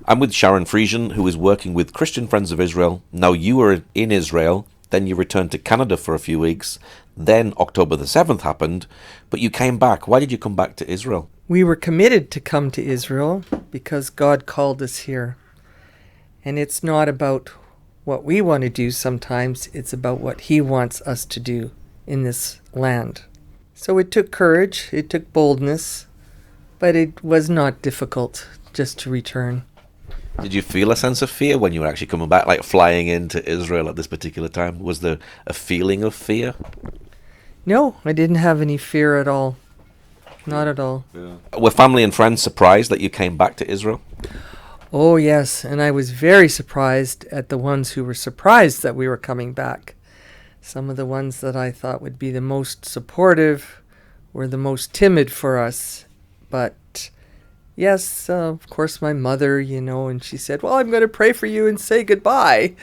I'm with Sharon Friesen, who is working with Christian Friends of Israel. Now, you were in Israel, then you returned to Canada for a few weeks. Then October the 7th happened, but you came back. Why did you come back to Israel? We were committed to come to Israel because God called us here. And it's not about what we want to do sometimes, it's about what He wants us to do in this land. So it took courage, it took boldness, but it was not difficult just to return. Did you feel a sense of fear when you were actually coming back, like flying into Israel at this particular time? Was there a feeling of fear? No, I didn't have any fear at all. Not at all. Yeah. Were family and friends surprised that you came back to Israel? Oh, yes, and I was very surprised at the ones who were surprised that we were coming back. Some of the ones that I thought would be the most supportive were the most timid for us. But yes, of course, my mother, and she said, well, I'm going to pray for you and say goodbye.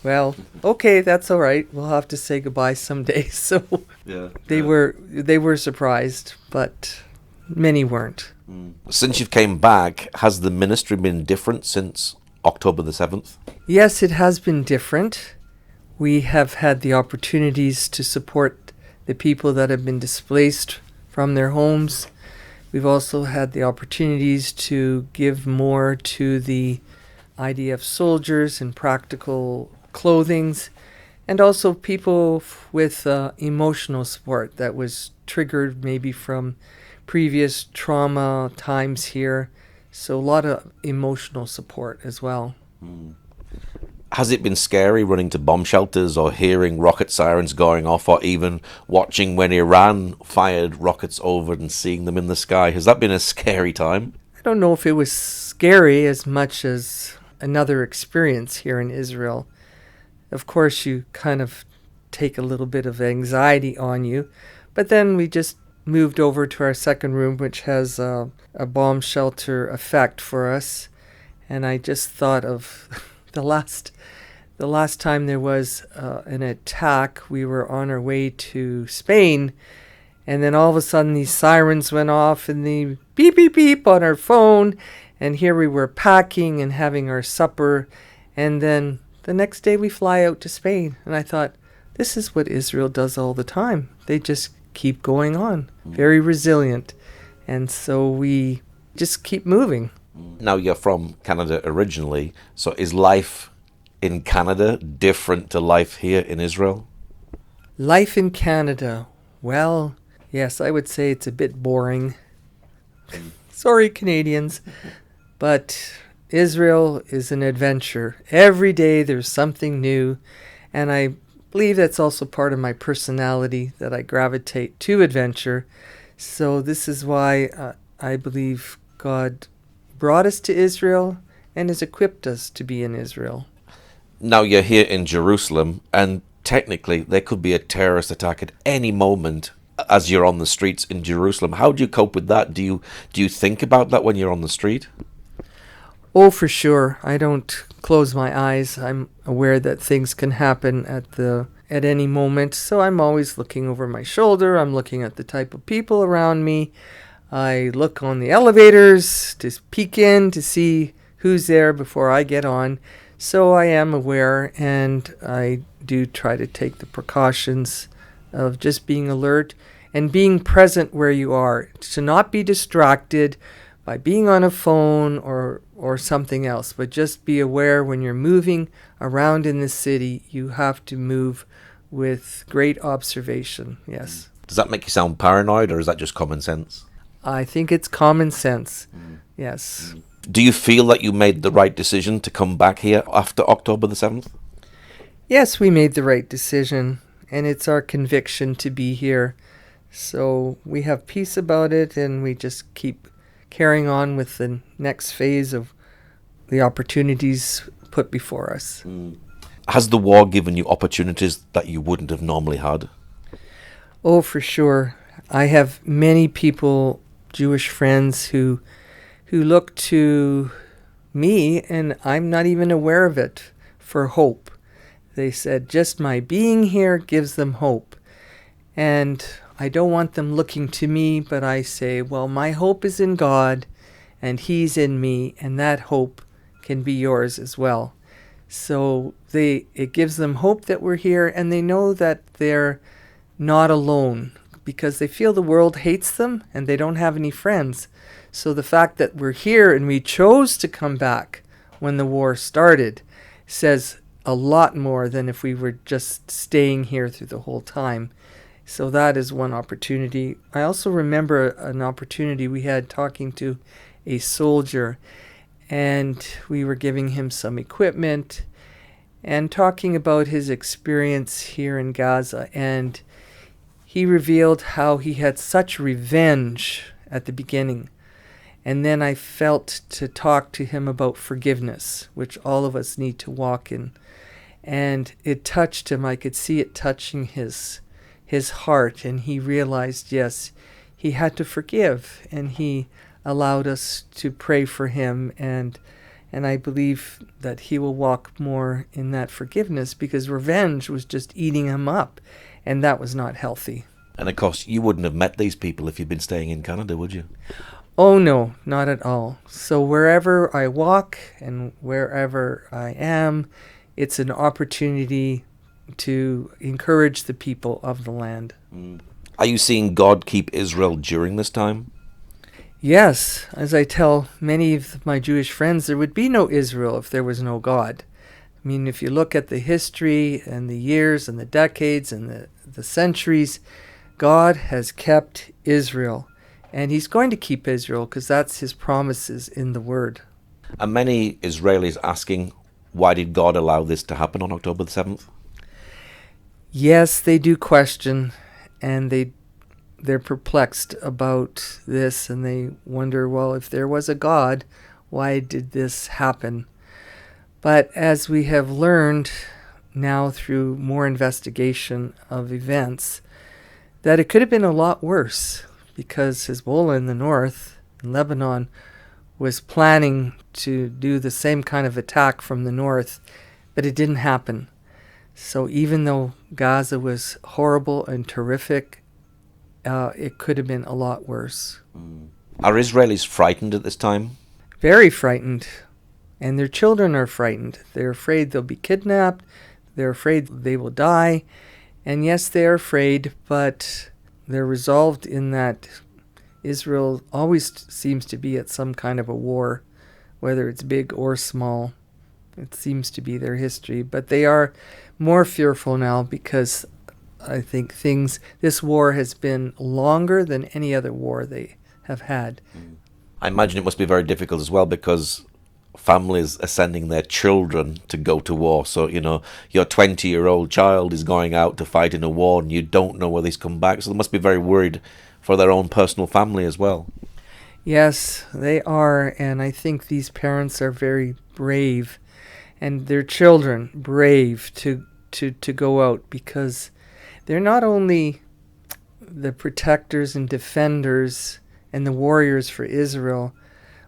Well, okay, that's all right. We'll have to say goodbye someday. So Yeah. they were surprised, but many weren't. Since you've came back, has the ministry been different since October the 7th? Yes, it has been different. We have had the opportunities to support the people that have been displaced from their homes. We've also had the opportunities to give more to the IDF soldiers and practical clothings, and also people with emotional support that was triggered maybe from previous trauma times here. So a lot of emotional support as well. Has it been scary running to bomb shelters or hearing rocket sirens going off or even watching when Iran fired rockets over and seeing them in the sky? Has that been a scary time? I don't know if it was scary as much as another experience here in Israel. Of course, you kind of take a little bit of anxiety on you, but then we just moved over to our second room, which has a bomb shelter effect for us. And I just thought of the last time there was an attack. We were on our way to Spain, and then all of a sudden these sirens went off and the beep, beep, beep on our phone. And here we were packing and having our supper. And then the next day we fly out to Spain. And I thought, this is what Israel does all the time. They just keep going on, very resilient. And so we just keep moving. Now, you're from Canada originally, so is life in Canada different to life here in Israel? Life in Canada, well, yes, I would say it's a bit boring. Sorry, Canadians. But Israel is an adventure. Every day there's something new, and I believe that's also part of my personality, that I gravitate to adventure. So this is why I believe God brought us to Israel and has equipped us to be in Israel. Now, you're here in Jerusalem, and technically there could be a terrorist attack at any moment as you're on the streets in Jerusalem. How do you cope with that? Do you think about that when you're on the street? Oh, for sure. I don't close my eyes. I'm aware that things can happen at any moment. So I'm always looking over my shoulder. I'm looking at the type of people around me. I look on the elevators to peek in to see who's there before I get on. So I am aware, and I do try to take the precautions of just being alert and being present where you are, to not be distracted by being on a phone or something else, but just be aware when you're moving around in the city. You have to move with great observation, yes. Does that make you sound paranoid, or is that just common sense? I think it's common sense, yes. Do you feel that you made the right decision to come back here after October the 7th? Yes, we made the right decision, and it's our conviction to be here. So we have peace about it, and we just keep carrying on with the next phase of the opportunities put before us. Has the war given you opportunities that you wouldn't have normally had? Oh, for sure. I have many people, Jewish friends, who look to me, and I'm not even aware of it, for hope. They said just my being here gives them hope. And I don't want them looking to me, but I say, well, my hope is in God, and He's in me, and that hope can be yours as well. So it gives them hope that we're here, and they know that they're not alone because they feel the world hates them and they don't have any friends. So the fact that we're here and we chose to come back when the war started says a lot more than if we were just staying here through the whole time. So that is one opportunity. I also remember an opportunity we had talking to a soldier, and we were giving him some equipment and talking about his experience here in Gaza. And he revealed how he had such revenge at the beginning. And then I felt to talk to him about forgiveness, which all of us need to walk in. And it touched him. I could see it touching his heart, and he realized, yes, he had to forgive, and he allowed us to pray for him, and I believe that he will walk more in that forgiveness, because revenge was just eating him up, and that was not healthy. And of course, you wouldn't have met these people if you'd been staying in Canada, would you? Oh no, not at all. So wherever I walk and wherever I am, it's an opportunity to encourage the people of the land. Are you seeing God keep Israel during this time? Yes, as I tell many of my Jewish friends, there would be no Israel if there was no God. I mean, if you look at the history and the years and the decades and the centuries, God has kept Israel. And he's going to keep Israel because that's his promises in the Word. And many Israelis asking, why did God allow this to happen on October the 7th? Yes, they do question, and they're perplexed about this, and they wonder, well, if there was a God, why did this happen? But as we have learned now through more investigation of events, that it could have been a lot worse, because Hezbollah in the north, in Lebanon, was planning to do the same kind of attack from the north, but it didn't happen. So even though Gaza was horrible and terrific, it could have been a lot worse. Are Israelis frightened at this time? Very frightened. And their children are frightened. They're afraid they'll be kidnapped. They're afraid they will die. And yes, they're afraid, but they're resolved in that Israel always seems to be at some kind of a war, whether it's big or small. It seems to be their history. But they are more fearful now because I think this war has been longer than any other war they have had. I imagine it must be very difficult as well because families are sending their children to go to war. So, your 20-year-old child is going out to fight in a war and you don't know whether he's come back. So they must be very worried for their own personal family as well. Yes, they are. And I think these parents are very brave, and their children brave to go out, because they're not only the protectors and defenders and the warriors for Israel,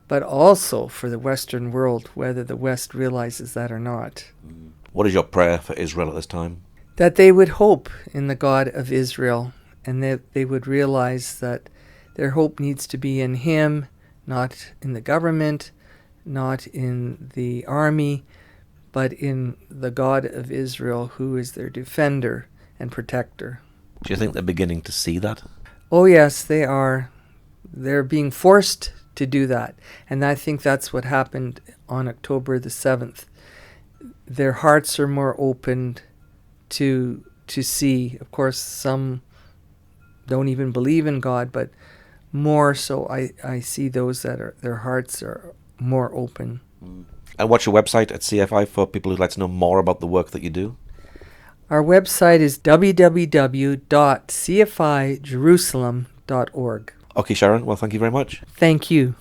but also for the Western world, whether the West realizes that or not. What is your prayer for Israel at this time? That they would hope in the God of Israel, and that they would realize that their hope needs to be in Him, not in the government, not in the army, but in the God of Israel, who is their defender and protector. Do you think they're beginning to see that? Oh yes, they are. They're being forced to do that. And I think that's what happened on October the 7th. Their hearts are more opened to see. Of course, some don't even believe in God, but more so I see those that their hearts are more open. And what's your website at CFI for people who'd like to know more about the work that you do? Our website is www.cfijerusalem.org. Okay, Sharon. Well, thank you very much. Thank you.